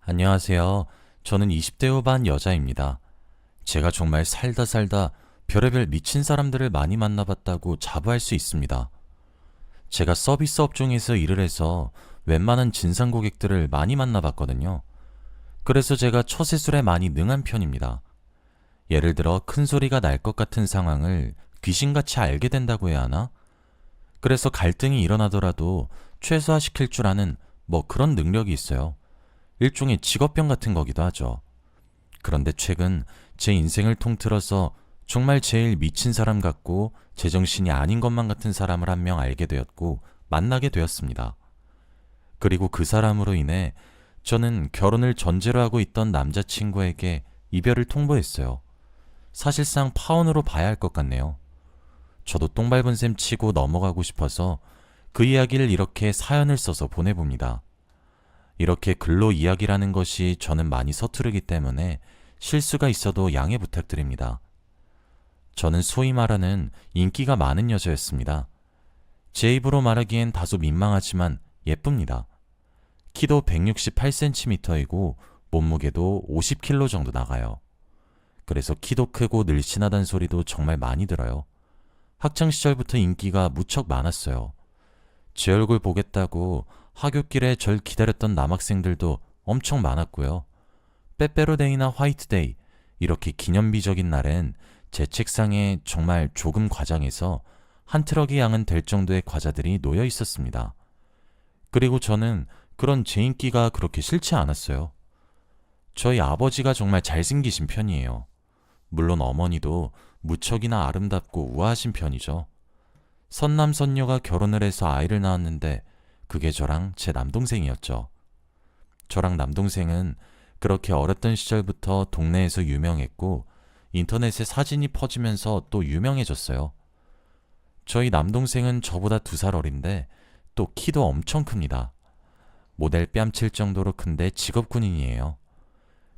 안녕하세요. 저는 20대 후반 여자입니다. 제가 정말 살다 별의별 미친 사람들을 많이 만나봤다고 자부할 수 있습니다. 제가 서비스 업종에서 일을 해서 웬만한 진상 고객들을 많이 만나봤거든요. 그래서 제가 처세술에 많이 능한 편입니다. 예를 들어 큰 소리가 날 것 같은 상황을 귀신같이 알게 된다고 해야 하나? 그래서 갈등이 일어나더라도 최소화시킬 줄 아는 그런 능력이 있어요. 일종의 직업병 같은 거기도 하죠. 그런데 최근 제 인생을 통틀어서 정말 제일 미친 사람 같고 제정신이 아닌 것만 같은 사람을 한 명 알게 되었고 만나게 되었습니다. 그리고 그 사람으로 인해 저는 결혼을 전제로 하고 있던 남자친구에게 이별을 통보했어요. 사실상 파혼으로 봐야 할 것 같네요. 저도 똥 밟은 셈 치고 넘어가고 싶어서 그 이야기를 이렇게 사연을 써서 보내봅니다. 이렇게 글로 이야기라는 것이 저는 많이 서투르기 때문에 실수가 있어도 양해 부탁드립니다. 저는 소위 말하는 인기가 많은 여자였습니다. 제 입으로 말하기엔 다소 민망하지만 예쁩니다. 키도 168cm이고 몸무게도 50kg 정도 나가요. 그래서 키도 크고 늘씬하단 소리도 정말 많이 들어요. 학창시절부터 인기가 무척 많았어요. 제 얼굴 보겠다고 하굣길에 절 기다렸던 남학생들도 엄청 많았고요. 빼빼로데이나 화이트데이, 이렇게 기념비적인 날엔 제 책상에 정말 조금 과장해서 한 트럭의 양은 될 정도의 과자들이 놓여 있었습니다. 그리고 저는 그런 제 인기가 그렇게 싫지 않았어요. 저희 아버지가 정말 잘생기신 편이에요. 물론 어머니도 무척이나 아름답고 우아하신 편이죠. 선남선녀가 결혼을 해서 아이를 낳았는데 그게 저랑 제 남동생이었죠. 저랑 남동생은 그렇게 어렸던 시절부터 동네에서 유명했고 인터넷에 사진이 퍼지면서 또 유명해졌어요. 저희 남동생은 저보다 2살 어린데 또 키도 엄청 큽니다. 모델 뺨칠 정도로 큰데 직업군인이에요.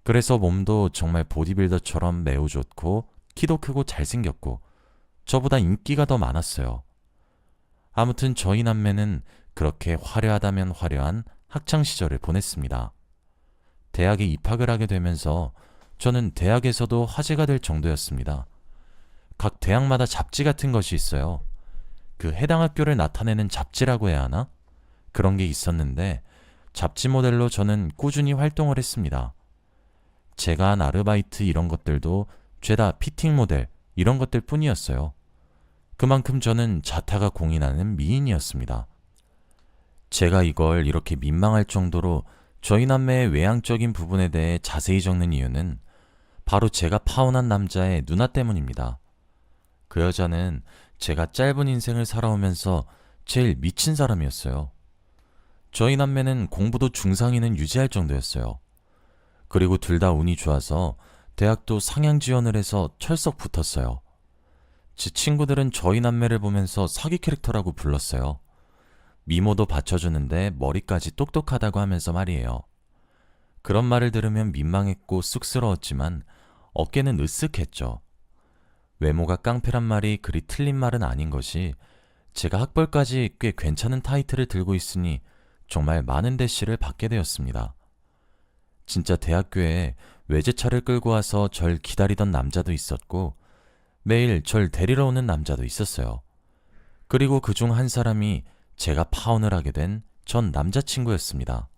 그래서 몸도 정말 보디빌더처럼 매우 좋고 키도 크고 잘생겼고 저보다 인기가 더 많았어요. 아무튼 저희 남매는 그렇게 화려하다면 화려한 학창시절을 보냈습니다. 대학에 입학을 하게 되면서 저는 대학에서도 화제가 될 정도였습니다. 각 대학마다 잡지 같은 것이 있어요. 그 해당 학교를 나타내는 잡지라고 해야 하나? 그런 게 있었는데 잡지 모델로 저는 꾸준히 활동을 했습니다. 제가 한 아르바이트 이런 것들도 죄다 피팅 모델 이런 것들 뿐이었어요. 그만큼 저는 자타가 공인하는 미인이었습니다. 제가 이걸 이렇게 민망할 정도로 저희 남매의 외향적인 부분에 대해 자세히 적는 이유는 바로 제가 파혼한 남자의 누나 때문입니다. 그 여자는 제가 짧은 인생을 살아오면서 제일 미친 사람이었어요. 저희 남매는 공부도 중상위는 유지할 정도였어요. 그리고 둘 다 운이 좋아서 대학도 상향 지원을 해서 철석 붙었어요. 제 친구들은 저희 남매를 보면서 사기 캐릭터라고 불렀어요. 미모도 받쳐주는데 머리까지 똑똑하다고 하면서 말이에요. 그런 말을 들으면 민망했고 쑥스러웠지만 어깨는 으쓱했죠. 외모가 깡패란 말이 그리 틀린 말은 아닌 것이 제가 학벌까지 꽤 괜찮은 타이틀을 들고 있으니 정말 많은 대시를 받게 되었습니다. 진짜 대학교에 외제차를 끌고 와서 절 기다리던 남자도 있었고 매일 절 데리러 오는 남자도 있었어요. 그리고 그중 한 사람이 제가 파혼을 하게 된 전 남자친구였습니다.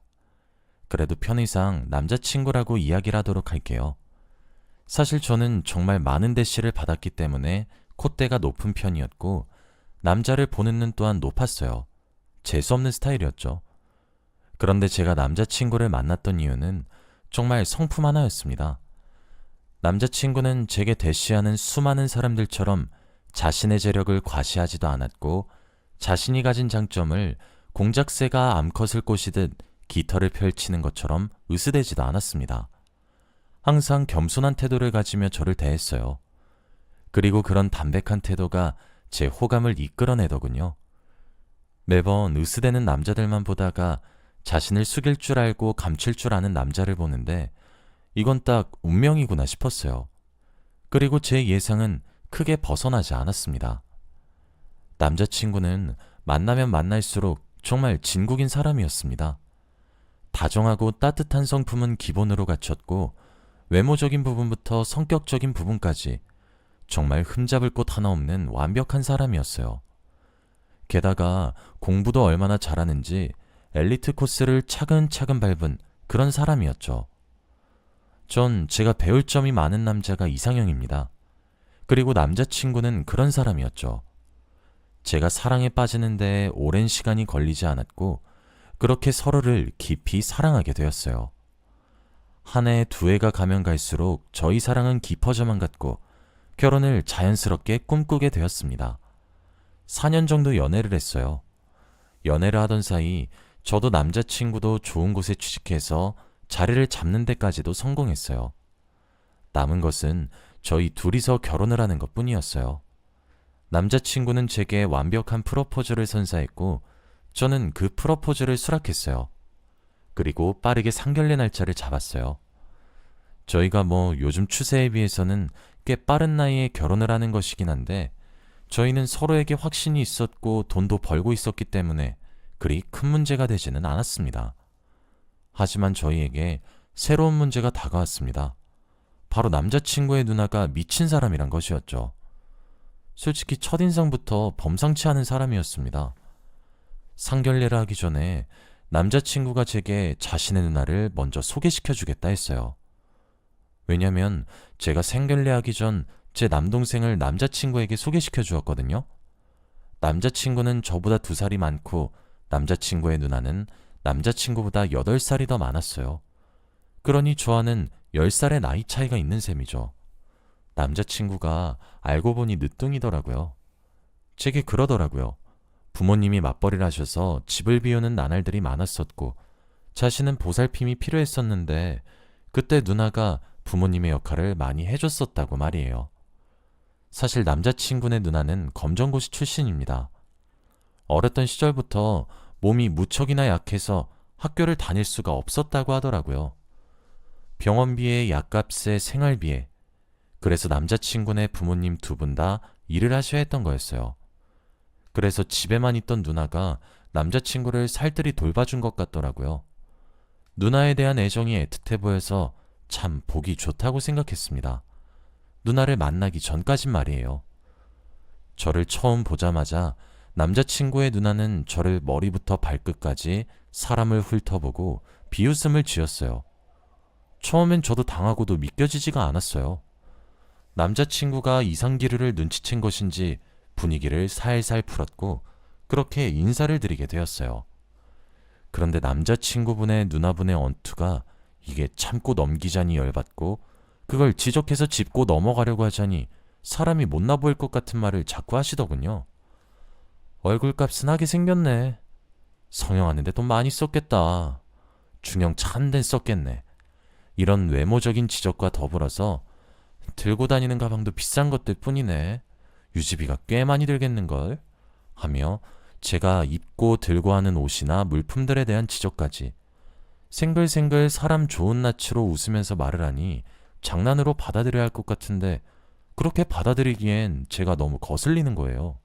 그래도 편의상 남자친구라고 이야기를 하도록 할게요. 사실 저는 정말 많은 대시를 받았기 때문에 콧대가 높은 편이었고 남자를 보는 눈 또한 높았어요. 재수없는 스타일이었죠. 그런데 제가 남자친구를 만났던 이유는 정말 성품 하나였습니다. 남자친구는 제게 대시하는 수많은 사람들처럼 자신의 재력을 과시하지도 않았고 자신이 가진 장점을 공작새가 암컷을 꼬시듯 깃털을 펼치는 것처럼 으스대지도 않았습니다. 항상 겸손한 태도를 가지며 저를 대했어요. 그리고 그런 담백한 태도가 제 호감을 이끌어내더군요. 매번 으스대는 남자들만 보다가 자신을 숙일 줄 알고 감출 줄 아는 남자를 보는데 이건 딱 운명이구나 싶었어요. 그리고 제 예상은 크게 벗어나지 않았습니다. 남자친구는 만나면 만날수록 정말 진국인 사람이었습니다. 다정하고 따뜻한 성품은 기본으로 갖췄고 외모적인 부분부터 성격적인 부분까지 정말 흠잡을 곳 하나 없는 완벽한 사람이었어요. 게다가 공부도 얼마나 잘하는지 엘리트 코스를 차근차근 밟은 그런 사람이었죠. 전 제가 배울 점이 많은 남자가 이상형입니다. 그리고 남자친구는 그런 사람이었죠. 제가 사랑에 빠지는데 오랜 시간이 걸리지 않았고 그렇게 서로를 깊이 사랑하게 되었어요. 한 해, 두 해가 가면 갈수록 저희 사랑은 깊어져만 갔고 결혼을 자연스럽게 꿈꾸게 되었습니다. 4년 정도 연애를 했어요. 연애를 하던 사이 저도 남자친구도 좋은 곳에 취직해서 자리를 잡는 데까지도 성공했어요. 남은 것은 저희 둘이서 결혼을 하는 것뿐이었어요. 남자친구는 제게 완벽한 프로포즈를 선사했고 저는 그 프로포즈를 수락했어요. 그리고 빠르게 상견례 날짜를 잡았어요. 저희가 요즘 추세에 비해서는 꽤 빠른 나이에 결혼을 하는 것이긴 한데 저희는 서로에게 확신이 있었고 돈도 벌고 있었기 때문에 그리 큰 문제가 되지는 않았습니다. 하지만 저희에게 새로운 문제가 다가왔습니다. 바로 남자친구의 누나가 미친 사람이란 것이었죠. 솔직히 첫인상부터 범상치 않은 사람이었습니다. 상견례를 하기 전에 남자친구가 제게 자신의 누나를 먼저 소개시켜주겠다 했어요. 왜냐면 제가 상견례하기 전 제 남동생을 남자친구에게 소개시켜 주었거든요. 남자친구는 저보다 2살이 많고 남자친구의 누나는 남자친구보다 8살이 더 많았어요. 그러니 저와는 10살의 나이 차이가 있는 셈이죠. 남자친구가 알고 보니 늦둥이더라고요. 제게 그러더라고요. 부모님이 맞벌이를 하셔서 집을 비우는 나날들이 많았었고 자신은 보살핌이 필요했었는데 그때 누나가 부모님의 역할을 많이 해줬었다고 말이에요. 사실 남자친구네 누나는 검정고시 출신입니다. 어렸던 시절부터 몸이 무척이나 약해서 학교를 다닐 수가 없었다고 하더라고요. 병원비에 약값에 생활비에 그래서 남자친구네 부모님 2분 다 일을 하셔야 했던 거였어요. 그래서 집에만 있던 누나가 남자친구를 살뜰히 돌봐준 것 같더라고요. 누나에 대한 애정이 애틋해 보여서 참 보기 좋다고 생각했습니다. 누나를 만나기 전까진 말이에요. 저를 처음 보자마자 남자친구의 누나는 저를 머리부터 발끝까지 사람을 훑어보고 비웃음을 지었어요. 처음엔 저도 당하고도 믿겨지지가 않았어요. 남자친구가 이상기류를 눈치챈 것인지 분위기를 살살 풀었고 그렇게 인사를 드리게 되었어요. 그런데 남자친구분의 누나분의 언투가 이게 참고 넘기자니 열받고 그걸 지적해서 짚고 넘어가려고 하자니 사람이 못나 보일 것 같은 말을 자꾸 하시더군요. 얼굴값은 하게 생겼네. 성형하는데 돈 많이 썼겠다. 중형 차 한 대 썼겠네. 이런 외모적인 지적과 더불어서 들고 다니는 가방도 비싼 것들 뿐이네. 유지비가 꽤 많이 들겠는걸? 하며 제가 입고 들고 하는 옷이나 물품들에 대한 지적까지 생글생글 사람 좋은 낯으로 웃으면서 말을 하니 장난으로 받아들여야 할 것 같은데 그렇게 받아들이기엔 제가 너무 거슬리는 거예요.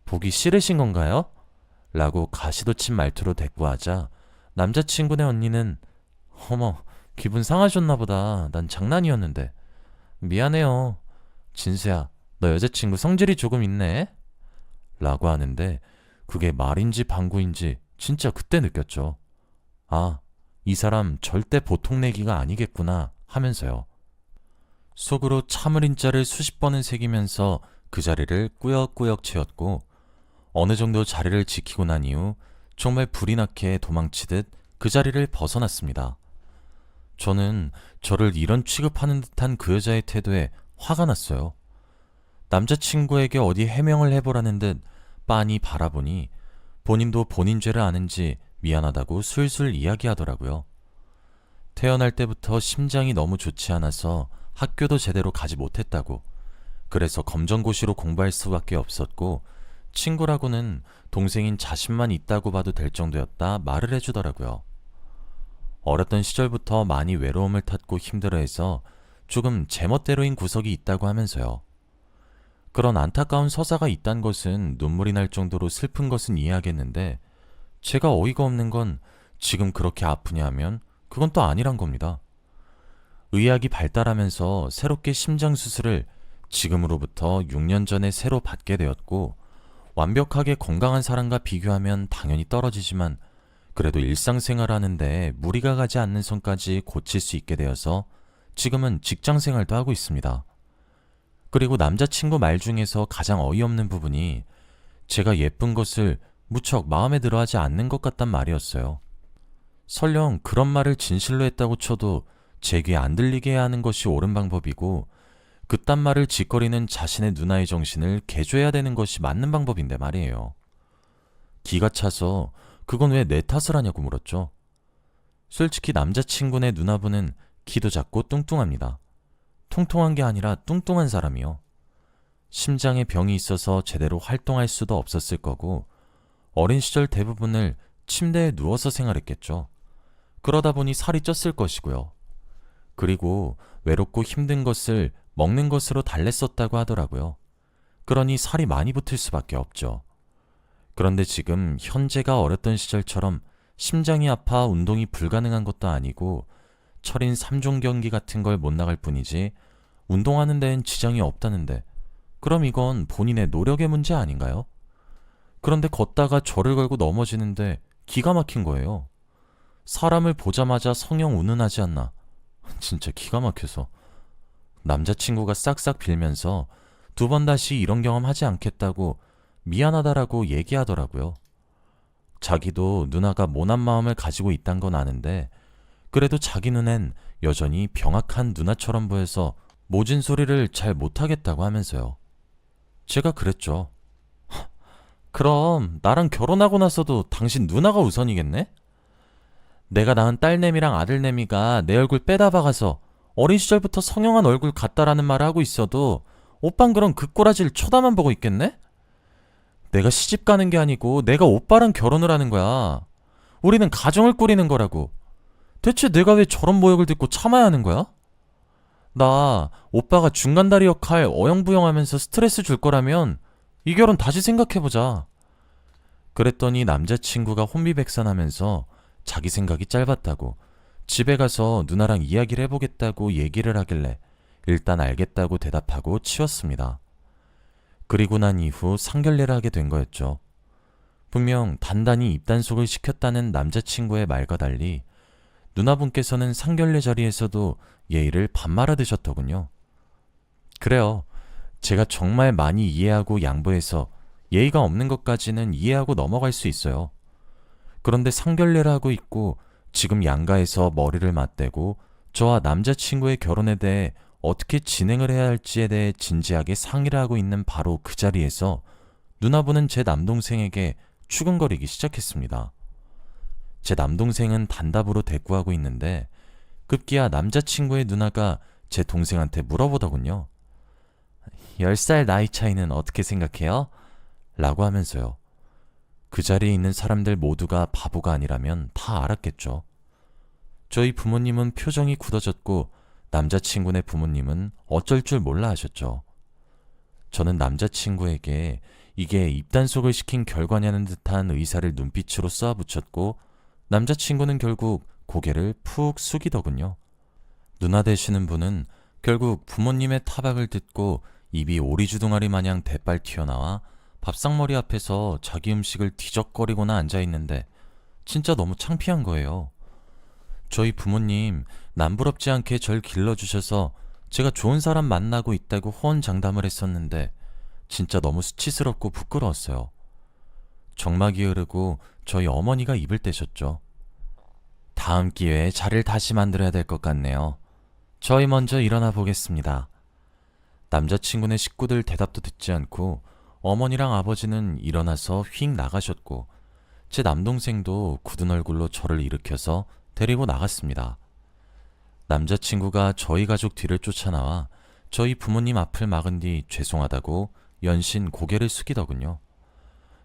보기 싫으신 건가요? 라고 가시도 친 말투로 대꾸하자 남자친구네 언니는 어머 기분 상하셨나 보다. 난 장난이었는데. 미안해요. 진수야 너 여자친구 성질이 조금 있네? 라고 하는데 그게 말인지 방구인지 진짜 그때 느꼈죠. 아, 이 사람 절대 보통 내기가 아니겠구나 하면서요. 속으로 참을 인자를 수십 번은 새기면서 그 자리를 꾸역꾸역 채웠고 어느 정도 자리를 지키고 난 이후 정말 불이 나게 도망치듯 그 자리를 벗어났습니다. 저는 저를 이런 취급하는 듯한 그 여자의 태도에 화가 났어요. 남자친구에게 어디 해명을 해보라는 듯 빤히 바라보니 본인도 본인 죄를 아는지 미안하다고 술술 이야기하더라고요. 태어날 때부터 심장이 너무 좋지 않아서 학교도 제대로 가지 못했다고, 그래서 검정고시로 공부할 수밖에 없었고 친구라고는 동생인 자신만 있다고 봐도 될 정도였다 말을 해주더라고요. 어렸던 시절부터 많이 외로움을 탔고 힘들어해서 조금 제멋대로인 구석이 있다고 하면서요. 그런 안타까운 서사가 있단 것은 눈물이 날 정도로 슬픈 것은 이해하겠는데 제가 어이가 없는 건 지금 그렇게 아프냐 하면 그건 또 아니란 겁니다. 의학이 발달하면서 새롭게 심장 수술을 지금으로부터 6년 전에 새로 받게 되었고, 완벽하게 건강한 사람과 비교하면 당연히 떨어지지만 그래도 일상생활 하는데 무리가 가지 않는 선까지 고칠 수 있게 되어서 지금은 직장생활도 하고 있습니다. 그리고 남자친구 말 중에서 가장 어이없는 부분이 제가 예쁜 것을 무척 마음에 들어 하지 않는 것 같단 말이었어요. 설령 그런 말을 진실로 했다고 쳐도 제 귀에 안 들리게 해야 하는 것이 옳은 방법이고, 그딴 말을 짓거리는 자신의 누나의 정신을 개조해야 되는 것이 맞는 방법인데 말이에요. 기가 차서 그건 왜 내 탓을 하냐고 물었죠. 솔직히 남자친구네 누나분은 키도 작고 뚱뚱합니다. 통통한 게 아니라 뚱뚱한 사람이요. 심장에 병이 있어서 제대로 활동할 수도 없었을 거고, 어린 시절 대부분을 침대에 누워서 생활했겠죠. 그러다 보니 살이 쪘을 것이고요. 그리고 외롭고 힘든 것을 먹는 것으로 달랬었다고 하더라고요. 그러니 살이 많이 붙을 수밖에 없죠. 그런데 지금 현재가 어렸던 시절처럼 심장이 아파 운동이 불가능한 것도 아니고 철인 3종 경기 같은 걸 못 나갈 뿐이지 운동하는 데엔 지장이 없다는데, 그럼 이건 본인의 노력의 문제 아닌가요? 그런데 걷다가 절을 걸고 넘어지는데 기가 막힌 거예요. 사람을 보자마자 성형 운운하지 않나. 진짜 기가 막혀서. 남자친구가 싹싹 빌면서 2번 다시 이런 경험 하지 않겠다고 미안하다라고 얘기하더라고요. 자기도 누나가 모난 마음을 가지고 있단 건 아는데 그래도 자기 눈엔 여전히 병약한 누나처럼 보여서 모진 소리를 잘 못하겠다고 하면서요. 제가 그랬죠. 그럼 나랑 결혼하고 나서도 당신 누나가 우선이겠네? 내가 낳은 딸내미랑 아들내미가 내 얼굴 빼다 박아서 어린 시절부터 성형한 얼굴 같다라는 말을 하고 있어도 오빤 그럼 그 꼬라지를 쳐다만 보고 있겠네? 내가 시집 가는 게 아니고 내가 오빠랑 결혼을 하는 거야. 우리는 가정을 꾸리는 거라고. 대체 내가 왜 저런 모욕을 듣고 참아야 하는 거야? 나 오빠가 중간다리 역할 어영부영하면서 스트레스 줄 거라면 이 결혼 다시 생각해보자. 그랬더니 남자친구가 혼비백산하면서 자기 생각이 짧았다고 집에 가서 누나랑 이야기를 해보겠다고 얘기를 하길래 일단 알겠다고 대답하고 치웠습니다. 그리고 난 이후 상견례를 하게 된 거였죠. 분명 단단히 입단속을 시켰다는 남자친구의 말과 달리 누나분께서는 상견례 자리에서도 예의를 반말아 드셨더군요. 그래요. 제가 정말 많이 이해하고 양보해서 예의가 없는 것까지는 이해하고 넘어갈 수 있어요. 그런데 상견례를 하고 있고 지금 양가에서 머리를 맞대고 저와 남자친구의 결혼에 대해 어떻게 진행을 해야 할지에 대해 진지하게 상의를 하고 있는 바로 그 자리에서 누나분은 제 남동생에게 추근거리기 시작했습니다. 제 남동생은 단답으로 대꾸하고 있는데 급기야 남자친구의 누나가 제 동생한테 물어보더군요. 10살 나이 차이는 어떻게 생각해요? 라고 하면서요. 그 자리에 있는 사람들 모두가 바보가 아니라면 다 알았겠죠. 저희 부모님은 표정이 굳어졌고 남자친구네 부모님은 어쩔 줄 몰라 하셨죠. 저는 남자친구에게 이게 입단속을 시킨 결과냐는 듯한 의사를 눈빛으로 쏘아붙였고 남자친구는 결국 고개를 푹 숙이더군요. 누나 되시는 분은 결국 부모님의 타박을 듣고 입이 오리주둥아리 마냥 대빨 튀어나와 밥상머리 앞에서 자기 음식을 뒤적거리고나 앉아있는데 진짜 너무 창피한 거예요. 저희 부모님 남부럽지 않게 절 길러주셔서 제가 좋은 사람 만나고 있다고 호언장담을 했었는데 진짜 너무 수치스럽고 부끄러웠어요. 정막이 흐르고 저희 어머니가 입을 떼셨죠. 다음 기회에 자리를 다시 만들어야 될 것 같네요. 저희 먼저 일어나 보겠습니다. 남자친구네 식구들 대답도 듣지 않고 어머니랑 아버지는 일어나서 휙 나가셨고 제 남동생도 굳은 얼굴로 저를 일으켜서 데리고 나갔습니다. 남자친구가 저희 가족 뒤를 쫓아나와 저희 부모님 앞을 막은 뒤 죄송하다고 연신 고개를 숙이더군요.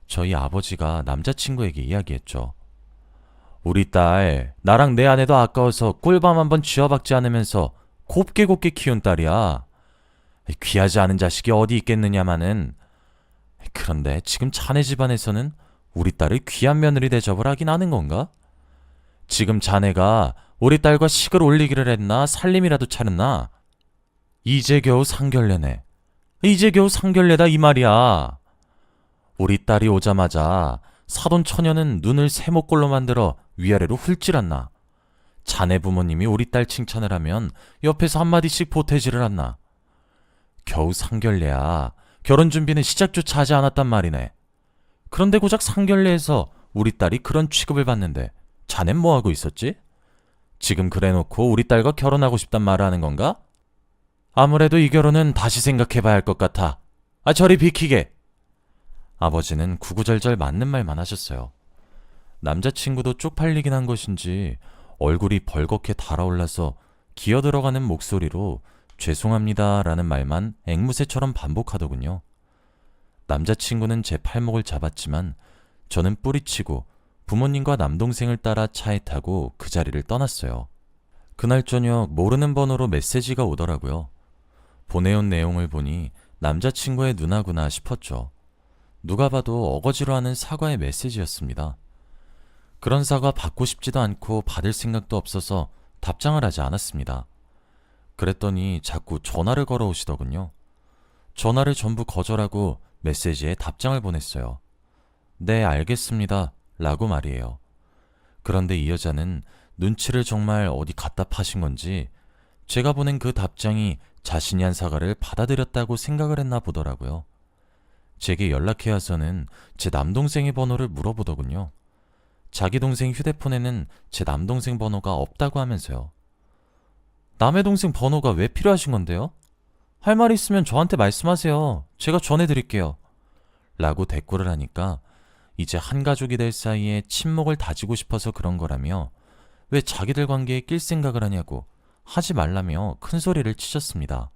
저희 아버지가 남자친구에게 이야기했죠. 우리 딸 나랑 내 아내도 아까워서 꿀밤 한번 쥐어박지 않으면서 곱게 곱게 키운 딸이야. 귀하지 않은 자식이 어디 있겠느냐마는. 그런데 지금 자네 집안에서는 우리 딸을 귀한 며느리 대접을 하긴 하는 건가? 지금 자네가 우리 딸과 식을 올리기를 했나 살림이라도 차렸나? 이제 겨우 상견례네. 이제 겨우 상견례다 이 말이야. 우리 딸이 오자마자 사돈 처녀는 눈을 세모꼴로 만들어 위아래로 훌찔렀나. 자네 부모님이 우리 딸 칭찬을 하면 옆에서 한마디씩 보태지를 않나. 겨우 상견례야. 결혼 준비는 시작조차 하지 않았단 말이네. 그런데 고작 상견례에서 우리 딸이 그런 취급을 받는데 자넨 뭐하고 있었지? 지금 그래놓고 우리 딸과 결혼하고 싶단 말을 하는 건가? 아무래도 이 결혼은 다시 생각해봐야 할 것 같아. 저리 비키게. 아버지는 구구절절 맞는 말만 하셨어요. 남자친구도 쪽팔리긴 한 것인지 얼굴이 벌겋게 달아올라서 기어들어가는 목소리로 죄송합니다 라는 말만 앵무새처럼 반복하더군요. 남자친구는 제 팔목을 잡았지만 저는 뿌리치고 부모님과 남동생을 따라 차에 타고 그 자리를 떠났어요. 그날 저녁 모르는 번호로 메시지가 오더라고요. 보내온 내용을 보니 남자친구의 누나구나 싶었죠. 누가 봐도 어거지로 하는 사과의 메시지였습니다. 그런 사과 받고 싶지도 않고 받을 생각도 없어서 답장을 하지 않았습니다. 그랬더니 자꾸 전화를 걸어오시더군요. 전화를 전부 거절하고 메시지에 답장을 보냈어요. 네, 알겠습니다. 라고 말이에요. 그런데 이 여자는 눈치를 정말 어디 갖다 파신 건지 제가 보낸 그 답장이 자신이 한 사과를 받아들였다고 생각을 했나 보더라고요. 제게 연락해 와서는 제 남동생의 번호를 물어보더군요. 자기 동생 휴대폰에는 제 남동생 번호가 없다고 하면서요. 남의 동생 번호가 왜 필요하신 건데요? 할 말 있으면 저한테 말씀하세요. 제가 전해드릴게요. 라고 대꾸를 하니까 이제 한 가족이 될 사이에 친목을 다지고 싶어서 그런 거라며 왜 자기들 관계에 낄 생각을 하냐고 하지 말라며 큰 소리를 치셨습니다.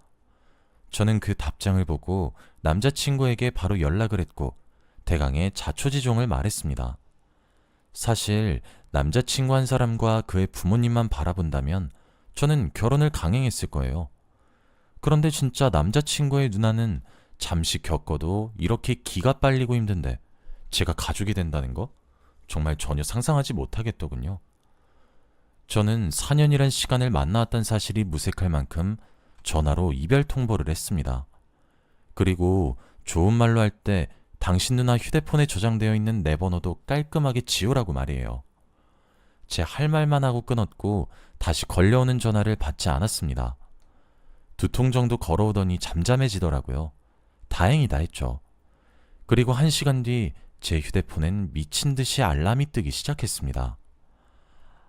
저는 그 답장을 보고 남자친구에게 바로 연락을 했고 대강의 자초지종을 말했습니다. 사실 남자친구 한 사람과 그의 부모님만 바라본다면 저는 결혼을 강행했을 거예요. 그런데 진짜 남자친구의 누나는 잠시 겪어도 이렇게 기가 빨리고 힘든데 제가 가족이 된다는 거? 정말 전혀 상상하지 못하겠더군요. 저는 4년이란 시간을 만나왔던 사실이 무색할 만큼 전화로 이별 통보를 했습니다. 그리고 좋은 말로 할 때 당신 누나 휴대폰에 저장되어 있는 내 번호도 깔끔하게 지우라고 말이에요. 제 할 말만 하고 끊었고 다시 걸려오는 전화를 받지 않았습니다. 2통 정도 걸어오더니 잠잠해지더라고요. 다행이다 했죠. 그리고 1시간 뒤 제 휴대폰엔 미친 듯이 알람이 뜨기 시작했습니다.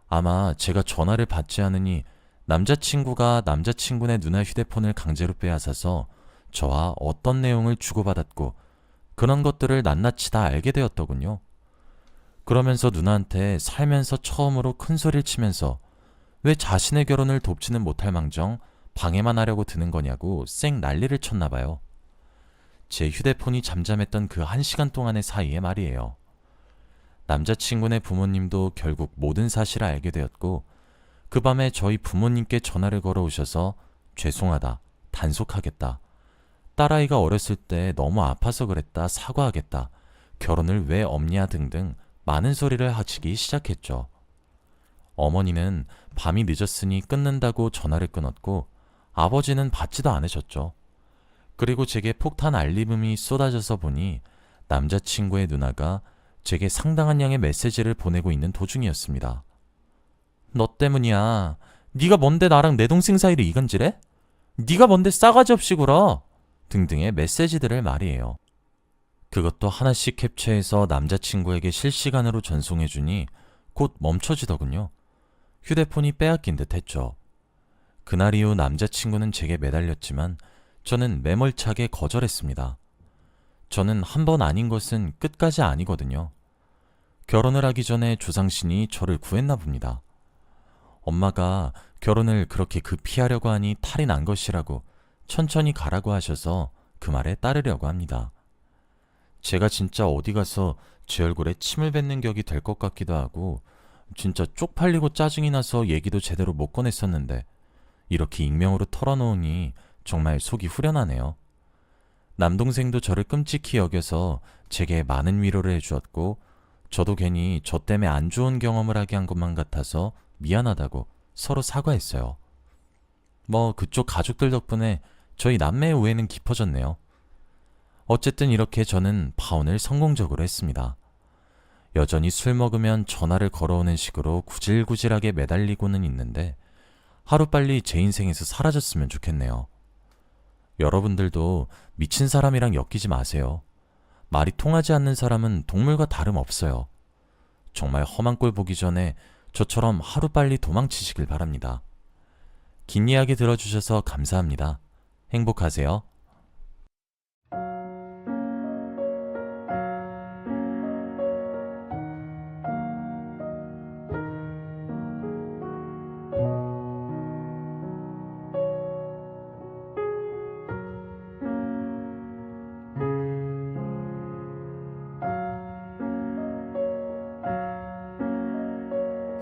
아마 제가 전화를 받지 않으니 남자친구가 남자친구네 누나 휴대폰을 강제로 빼앗아서 저와 어떤 내용을 주고받았고 그런 것들을 낱낱이 다 알게 되었더군요. 그러면서 누나한테 살면서 처음으로 큰 소리를 치면서 왜 자신의 결혼을 돕지는 못할 망정 방해만 하려고 드는 거냐고 쌩 난리를 쳤나 봐요. 제 휴대폰이 잠잠했던 그 1시간 동안의 사이에 말이에요. 남자친구네 부모님도 결국 모든 사실을 알게 되었고 그 밤에 저희 부모님께 전화를 걸어오셔서 죄송하다, 단속하겠다, 딸아이가 어렸을 때 너무 아파서 그랬다, 사과하겠다, 결혼을 왜 없냐 등등 많은 소리를 하시기 시작했죠. 어머니는 밤이 늦었으니 끊는다고 전화를 끊었고 아버지는 받지도 않으셨죠. 그리고 제게 폭탄 알림음이 쏟아져서 보니 남자친구의 누나가 제게 상당한 양의 메시지를 보내고 있는 도중이었습니다. 너 때문이야. 네가 뭔데 나랑 내 동생 사이를 이간질해? 네가 뭔데 싸가지 없이 굴어? 등등의 메시지들을 말이에요. 그것도 하나씩 캡처해서 남자친구에게 실시간으로 전송해주니 곧 멈춰지더군요. 휴대폰이 빼앗긴 듯 했죠. 그날 이후 남자친구는 제게 매달렸지만 저는 매몰차게 거절했습니다. 저는 한 번 아닌 것은 끝까지 아니거든요. 결혼을 하기 전에 조상신이 저를 구했나 봅니다. 엄마가 결혼을 그렇게 급히 하려고 하니 탈이 난 것이라고 천천히 가라고 하셔서 그 말에 따르려고 합니다. 제가 진짜 어디 가서 제 얼굴에 침을 뱉는 격이 될 것 같기도 하고 진짜 쪽팔리고 짜증이 나서 얘기도 제대로 못 꺼냈었는데 이렇게 익명으로 털어놓으니 정말 속이 후련하네요. 남동생도 저를 끔찍히 여겨서 제게 많은 위로를 해주었고 저도 괜히 저 때문에 안 좋은 경험을 하게 한 것만 같아서 미안하다고 서로 사과했어요. 뭐 그쪽 가족들 덕분에 저희 남매의 우애는 깊어졌네요. 어쨌든 이렇게 저는 파혼을 성공적으로 했습니다. 여전히 술 먹으면 전화를 걸어오는 식으로 구질구질하게 매달리고는 있는데 하루빨리 제 인생에서 사라졌으면 좋겠네요. 여러분들도 미친 사람이랑 엮이지 마세요. 말이 통하지 않는 사람은 동물과 다름없어요. 정말 험한 꼴 보기 전에 저처럼 하루빨리 도망치시길 바랍니다. 긴 이야기 들어주셔서 감사합니다. 행복하세요.